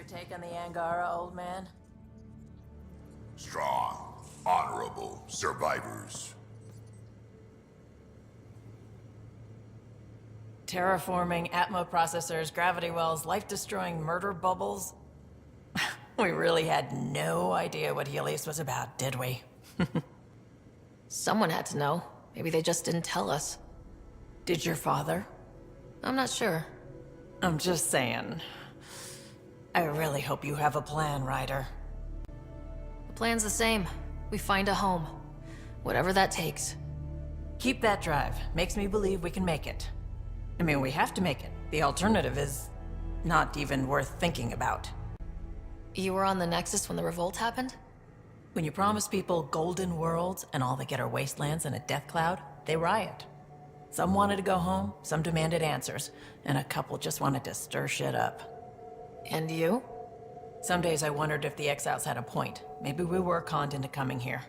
take on the Angara, old man? Strong, honorable survivors. Terraforming, Atmo processors, gravity wells, life-destroying murder bubbles. We really had no idea what Helios was about, did we? Someone had to know. Maybe they just didn't tell us. Did your father? I'm not sure. I'm just saying. I really hope you have a plan, Ryder. The plan's the same. We find a home. Whatever that takes. Keep that drive. Makes me believe we can make it. I mean, we have to make it. The alternative is not even worth thinking about. You were on the Nexus when the revolt happened? When you promise people golden worlds and all they get are wastelands and a death cloud, they riot. Some wanted to go home, some demanded answers, and a couple just wanted to stir shit up. And you? Some days I wondered if the exiles had a point. Maybe we were conned into coming here.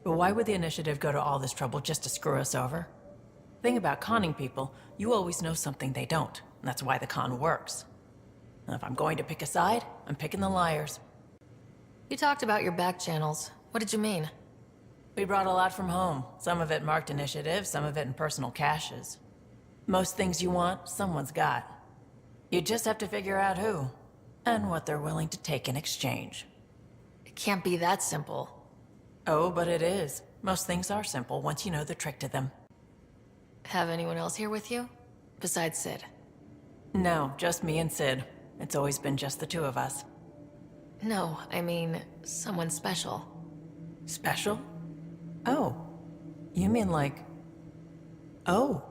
But why would the Initiative go to all this trouble just to screw us over? Thing about conning people, you always know something they don't, and that's why the con works. And if I'm going to pick a side, I'm picking the liars. You talked about your back channels. What did you mean? We brought a lot from home. Some of it marked initiative, some of it in personal caches. Most things you want, someone's got. You just have to figure out who, and what they're willing to take in exchange. It can't be that simple. Oh, but it is. Most things are simple once you know the trick to them. Have anyone else here with you? Besides Sid? No, just me and Sid. It's always been just the two of us. No, I mean, someone special. Special? Oh. You mean like... Oh.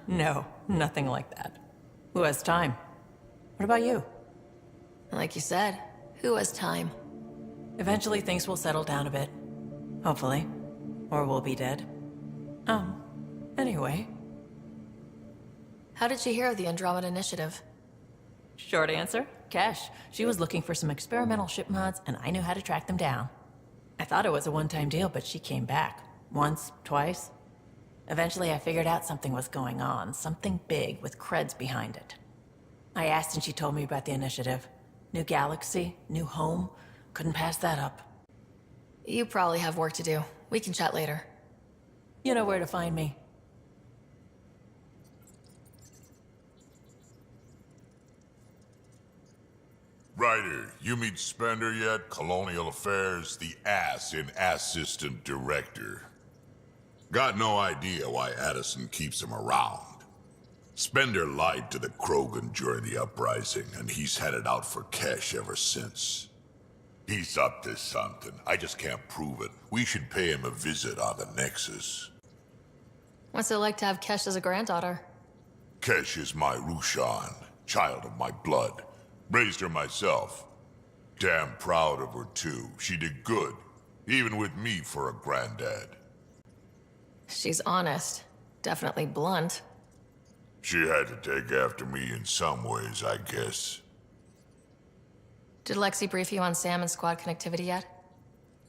No, nothing like that. Who has time? What about you? Like you said, who has time? Eventually things will settle down a bit. Hopefully. Or we'll be dead. Anyway. How did you hear of the Andromeda Initiative? Short answer, Kesh. She was looking for some experimental ship mods, and I knew how to track them down. I thought it was a one-time deal, but she came back. Once, twice. Eventually I figured out something was going on, something big with creds behind it. I asked and she told me about the Initiative. New galaxy, new home. Couldn't pass that up. You probably have work to do. We can chat later. You know where to find me. Ryder, you meet Spender yet? Colonial Affairs, the ass in Assistant Director. Got no idea why Addison keeps him around. Spender lied to the Krogan during the uprising, and he's had it out for cash ever since. He's up to something. I just can't prove it. We should pay him a visit on the Nexus. What's it like to have Kesh as a granddaughter? Kesh is my Rushan, child of my blood. Raised her myself. Damn proud of her too. She did good, even with me for a granddad. She's honest. Definitely blunt. She had to take after me in some ways, I guess. Did Lexi brief you on Sam and squad connectivity yet?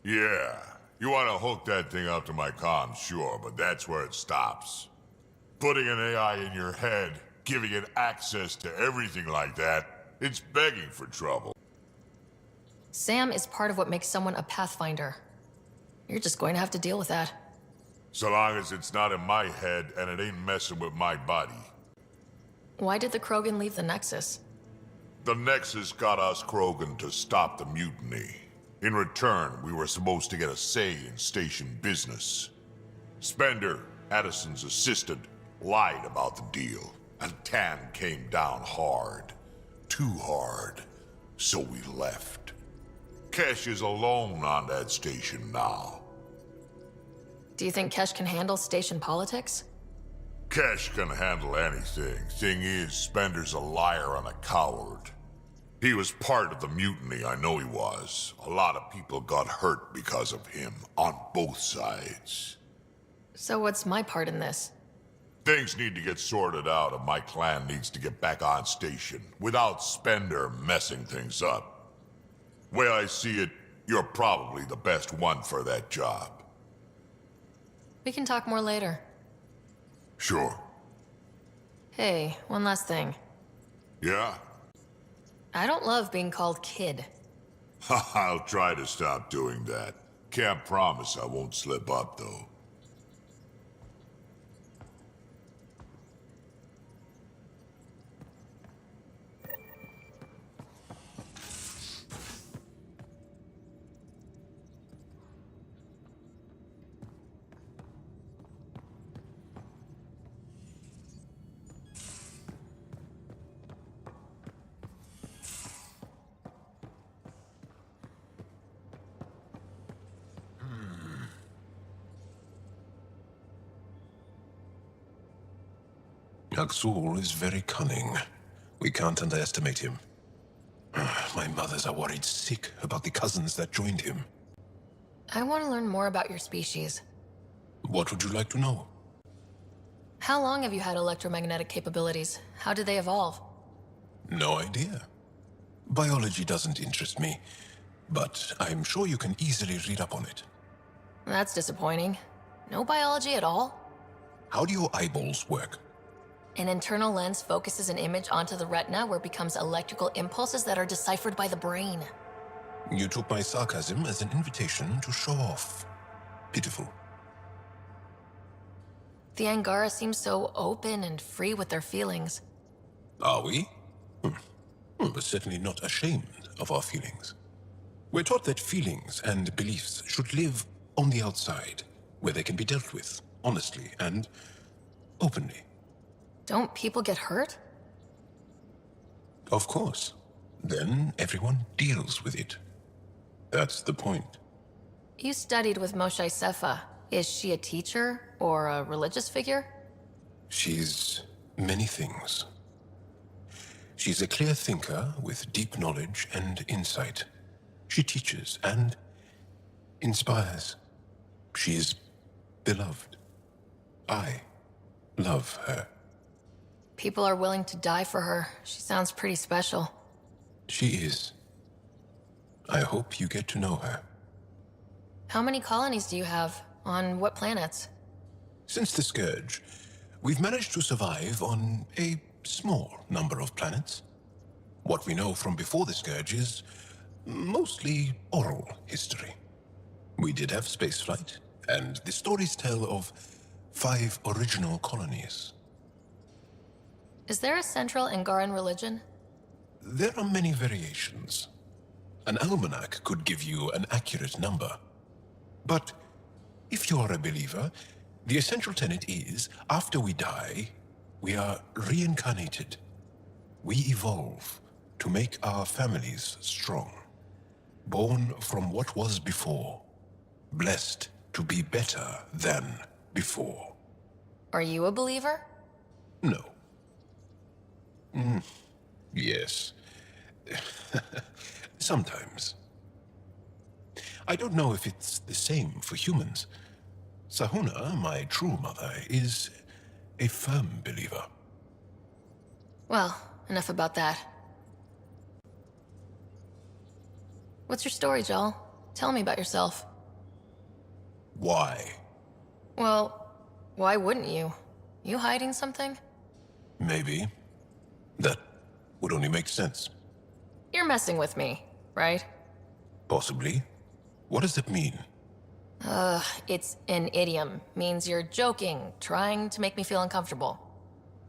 Yeah. You want to hook that thing up to my comms, sure, but that's where it stops. Putting an AI in your head, giving it access to everything like that, it's begging for trouble. Sam is part of what makes someone a Pathfinder. You're just going to have to deal with that. So long as it's not in my head and it ain't messing with my body. Why did the Krogan leave the Nexus? The Nexus got us Krogan to stop the mutiny. In return, we were supposed to get a say in station business. Spender, Addison's assistant, lied about the deal, and Tan came down hard. Too hard. So we left. Kesh is alone on that station now. Do you think Kesh can handle station politics? Kesh can handle anything. Thing is, Spender's a liar and a coward. He was part of the mutiny, I know he was. A lot of people got hurt because of him, on both sides. So what's my part in this? Things need to get sorted out and my clan needs to get back on station, without Spender messing things up. Way I see it, you're probably the best one for that job. We can talk more later. Sure. Hey, one last thing. Yeah? I don't love being called kid. I'll try to stop doing that. Can't promise I won't slip up, though. Aksul is very cunning. We can't underestimate him. My mothers are worried sick about the cousins that joined him. I want to learn more about your species. What would you like to know? How long have you had electromagnetic capabilities? How did they evolve? No idea. Biology doesn't interest me, but I'm sure you can easily read up on it. That's disappointing. No biology at all? How do your eyeballs work? An internal lens focuses an image onto the retina where it becomes electrical impulses that are deciphered by the brain. You took my sarcasm as an invitation to show off. Pitiful. The Angara seem so open and free with their feelings. Are we? We're certainly not ashamed of our feelings. We're taught that feelings and beliefs should live on the outside, where they can be dealt with, honestly and openly. Don't people get hurt? Of course. Then everyone deals with it. That's the point. You studied with Moshe Sefa. Is she a teacher or a religious figure? She's many things. She's a clear thinker with deep knowledge and insight. She teaches and inspires. She's beloved. I love her. People are willing to die for her. She sounds pretty special. She is. I hope you get to know her. How many colonies do you have? On what planets? Since the Scourge, we've managed to survive on a small number of planets. What we know from before the Scourge is mostly oral history. We did have spaceflight, and the stories tell of 5 original colonies. Is there a central Angaran religion? There are many variations. An almanac could give you an accurate number. But if you're a believer, the essential tenet is, after we die, we are reincarnated. We evolve to make our families strong. Born from what was before, blessed to be better than before. Are you a believer? No. Yes. Sometimes. I don't know if it's the same for humans. Sahuna, my true mother, is a firm believer. Well, enough about that. What's your story, Joel? Tell me about yourself. Why? Well, why wouldn't you? You hiding something? Maybe. That would only make sense. You're messing with me, right? Possibly. What does it mean? It's an idiom. Means you're joking, trying to make me feel uncomfortable.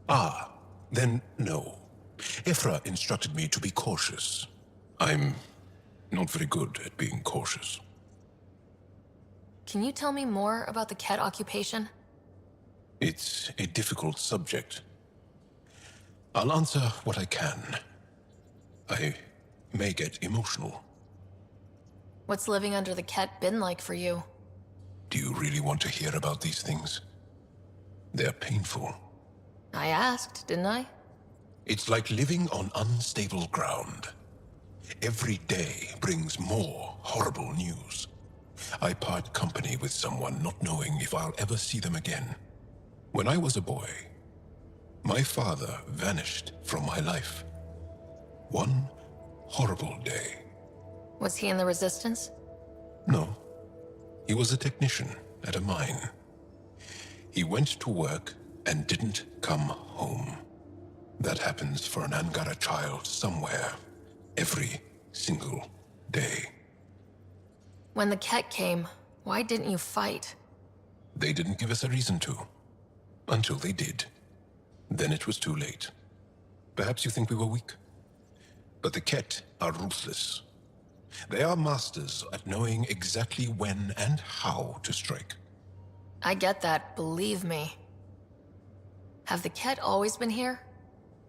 Ah, then no. Ephra instructed me to be cautious. I'm not very good at being cautious. Can you tell me more about the Ket occupation? It's a difficult subject. I'll answer what I can. I may get emotional. What's living under the Ket been like for you? Do you really want to hear about these things? They're painful. I asked, didn't I? It's like living on unstable ground. Every day brings more horrible news. I part company with someone not knowing if I'll ever see them again. When I was a boy, my father vanished from my life. One horrible day. Was he in the Resistance? No. He was a technician at a mine. He went to work and didn't come home. That happens for an Angara child somewhere Every single day. When the Ket came, why didn't you fight? They didn't give us a reason to. Until they did. Then it was too late. Perhaps you think we were weak. But the Ket are ruthless. They are masters at knowing exactly when and how to strike. I get that, believe me. Have the Ket always been here?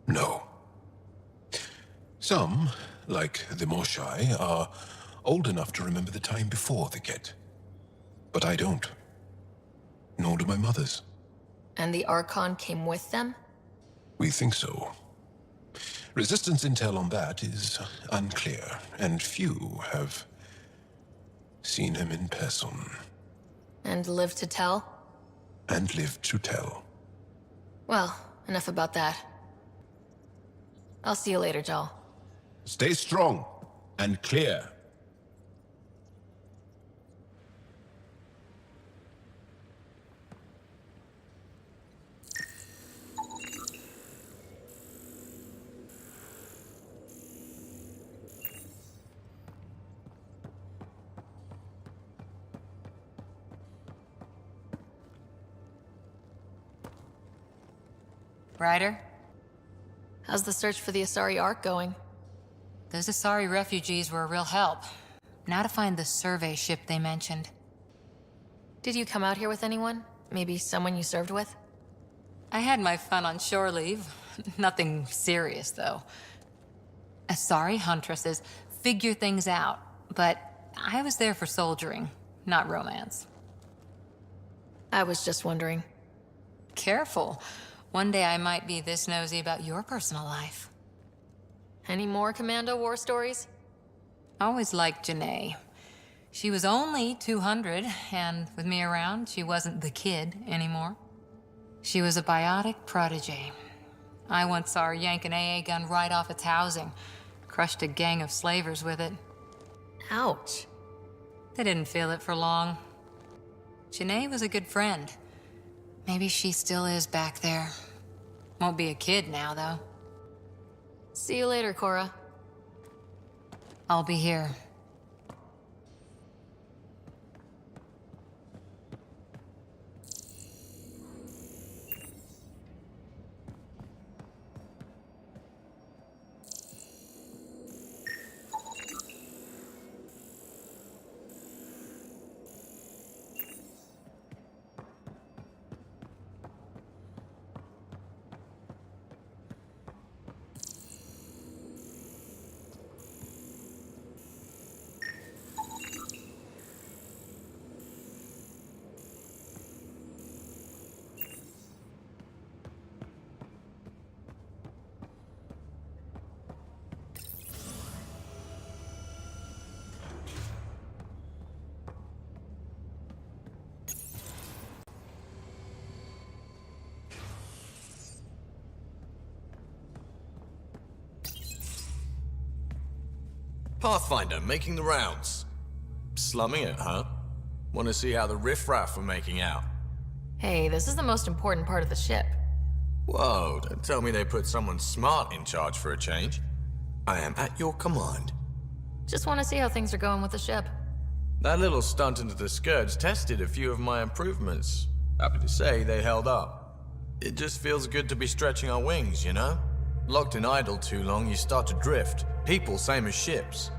No. Some, like the Moshai, are old enough to remember the time before the Ket. But I don't. Nor do my mothers. And the Archon came with them? We think so. Resistance intel on that is unclear, and few have seen him in person. And lived to tell? And lived to tell. Well, enough about that. I'll see you later, Jal. Stay strong and clear. Ryder, How's the search for the Asari Ark going? those Asari refugees were a real help. Now to find the survey ship they mentioned. Did you come out here with anyone? Maybe someone you served with? I had my fun on shore leave. Nothing serious, though. Asari huntresses figure things out, but I was there for soldiering, not romance. I was just wondering. Careful. One day I might be this nosy about your personal life. Any more Commando war stories? Always liked Janae. She was only 200, and with me around, she wasn't the kid anymore. She was a biotic protege. I once saw her yank an AA gun right off its housing, crushed a gang of slavers with it. Ouch. They didn't feel it for long. Janae was a good friend. Maybe she still is back there. Won't be a kid now, though. See you later, Cora. I'll be here. Pathfinder, making the rounds. Slumming it, huh? Want to see how the riffraff are making out? Hey, this is the most important part of the ship. Whoa, don't tell me they put someone smart in charge for a change. I am at your command. Just want to see how things are going with the ship. That little stunt into the Scourge tested a few of my improvements. Happy to say they held up. It just feels good to be stretching our wings, you know? Locked in idle too long, you start to drift. People, same as ships.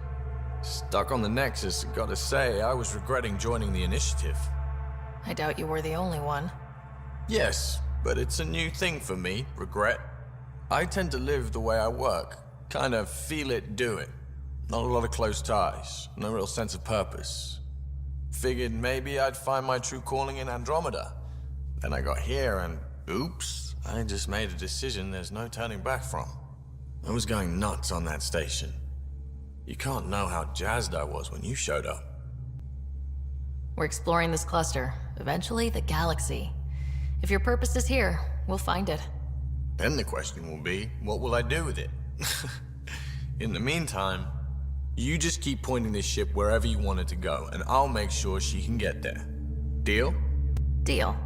Stuck on the Nexus, gotta say, I was regretting joining the Initiative. I doubt you were the only one. Yes, but it's a new thing for me, regret. I tend to live the way I work. Kind of feel it, do it. Not a lot of close ties, no real sense of purpose. Figured maybe I'd find my true calling in Andromeda. Then I got here and, oops, I just made a decision there's no turning back from. I was going nuts on that station. You can't know how jazzed I was when you showed up. We're exploring this cluster, eventually the galaxy. If your purpose is here, we'll find it. Then the question will be, what will I do with it? In the meantime, you just keep pointing this ship wherever you want it to go, and I'll make sure she can get there. Deal? Deal.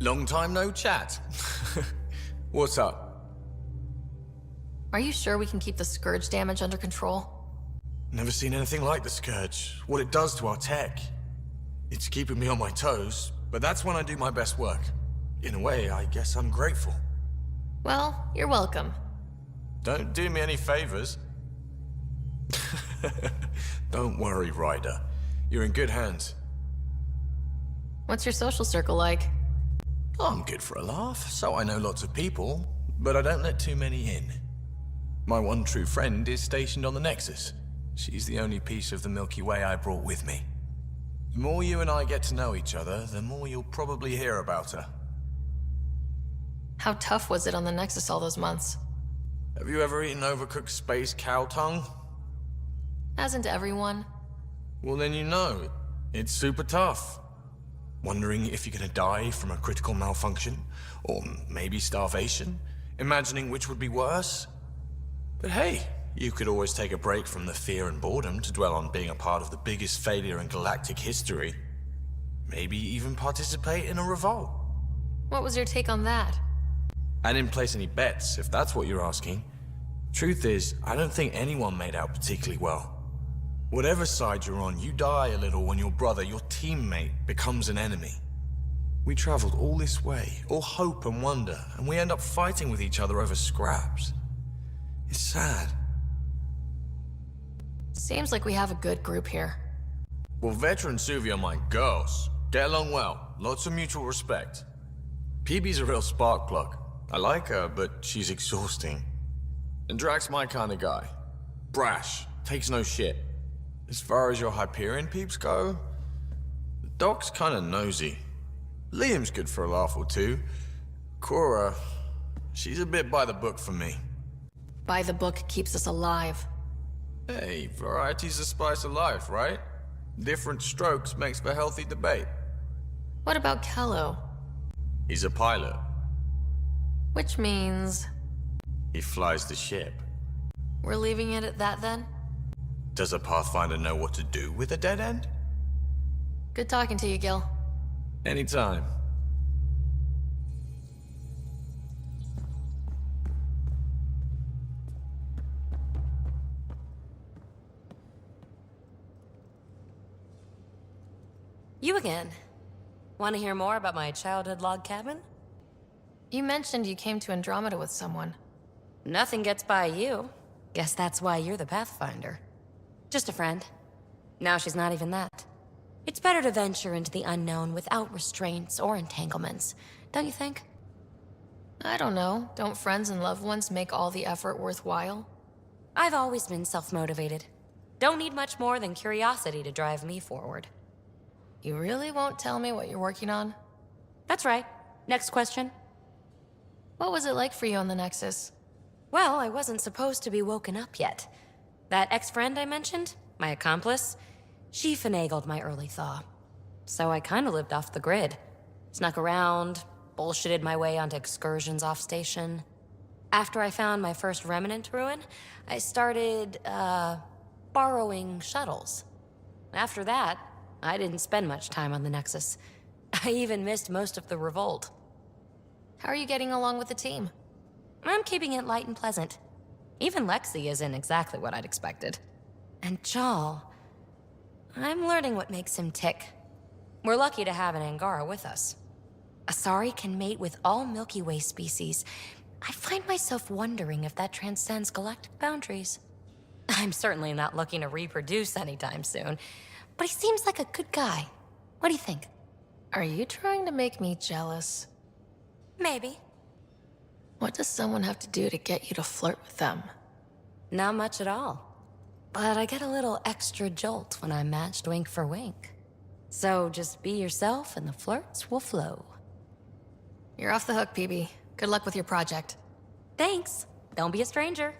Long time no chat. What's up? Are you sure we can keep the Scourge damage under control? Never seen anything like the Scourge. What it does to our tech. It's keeping me on my toes, but that's when I do my best work. In a way, I guess I'm grateful. Well, you're welcome. Don't do me any favors. Don't worry, Ryder. You're in good hands. What's your social circle like? I'm good for a laugh, so I know lots of people, but I don't let too many in. My one true friend is stationed on the Nexus. She's the only piece of the Milky Way I brought with me. The more you and I get to know each other, the more you'll probably hear about her. How tough was it on the Nexus all those months? Have you ever eaten overcooked space cow tongue? Hasn't everyone? Well, then you know. It's super tough. Wondering if you're gonna die from a critical malfunction? Or maybe starvation? Imagining which would be worse? But hey, you could always take a break from the fear and boredom to dwell on being a part of the biggest failure in galactic history. Maybe even participate in a revolt. What was your take on that? I didn't place any bets, if that's what you're asking. Truth is, I don't think anyone made out particularly well. Whatever side you're on, you die a little when your brother, your teammate, becomes an enemy. We traveled all this way, all hope and wonder, and we end up fighting with each other over scraps. It's sad. Seems like we have a good group here. Well, veteran Suvi are my girls. Get along well, lots of mutual respect. PB's a real spark plug. I like her, but she's exhausting. And Drax's my kind of guy. Brash, takes no shit. As far as your Hyperion peeps go, the Doc's kinda nosy. Liam's good for a laugh or two. Cora, she's a bit by the book for me. By the book keeps us alive. Hey, variety's the spice of life, right? Different strokes makes for healthy debate. What about Kello? He's a pilot. Which means... He flies the ship. we're leaving it at that then? Does a Pathfinder know what to do with a dead end? Good talking to you, Gil. Anytime. You again. Want to hear more about my childhood log cabin? You mentioned you came to Andromeda with someone. Nothing gets by you. Guess that's why you're the Pathfinder. Just a friend. Now she's not even that. It's better to venture into the unknown without restraints or entanglements, don't you think? I don't know. Don't friends and loved ones make all the effort worthwhile? I've always been self-motivated. Don't need much more than curiosity to drive me forward. You really won't tell me what you're working on? That's right. Next question. What was it like for you on the Nexus? Well, I wasn't supposed to be woken up yet. That ex-friend I mentioned, my accomplice, she finagled my early thaw. So I kinda lived off the grid. Snuck around, bullshitted my way onto excursions off station. After I found my first remnant ruin, I started, borrowing shuttles. After that, I didn't spend much time on the Nexus. I even missed most of the revolt. How are you getting along with the team? I'm keeping it light and pleasant. Even Lexi isn't exactly what I'd expected. And Jal, I'm learning what makes him tick. We're lucky to have an Angara with us. Asari can mate with all Milky Way species. I find myself wondering if that transcends galactic boundaries. I'm certainly not looking to reproduce anytime soon, but he seems like a good guy. What do you think? Are you trying to make me jealous? Maybe. What does someone have to do to get you to flirt with them? Not much at all. But I get a little extra jolt when I'm matched wink for wink. So just be yourself and the flirts will flow. You're off the hook, PB. Good luck with your project. Thanks. Don't be a stranger.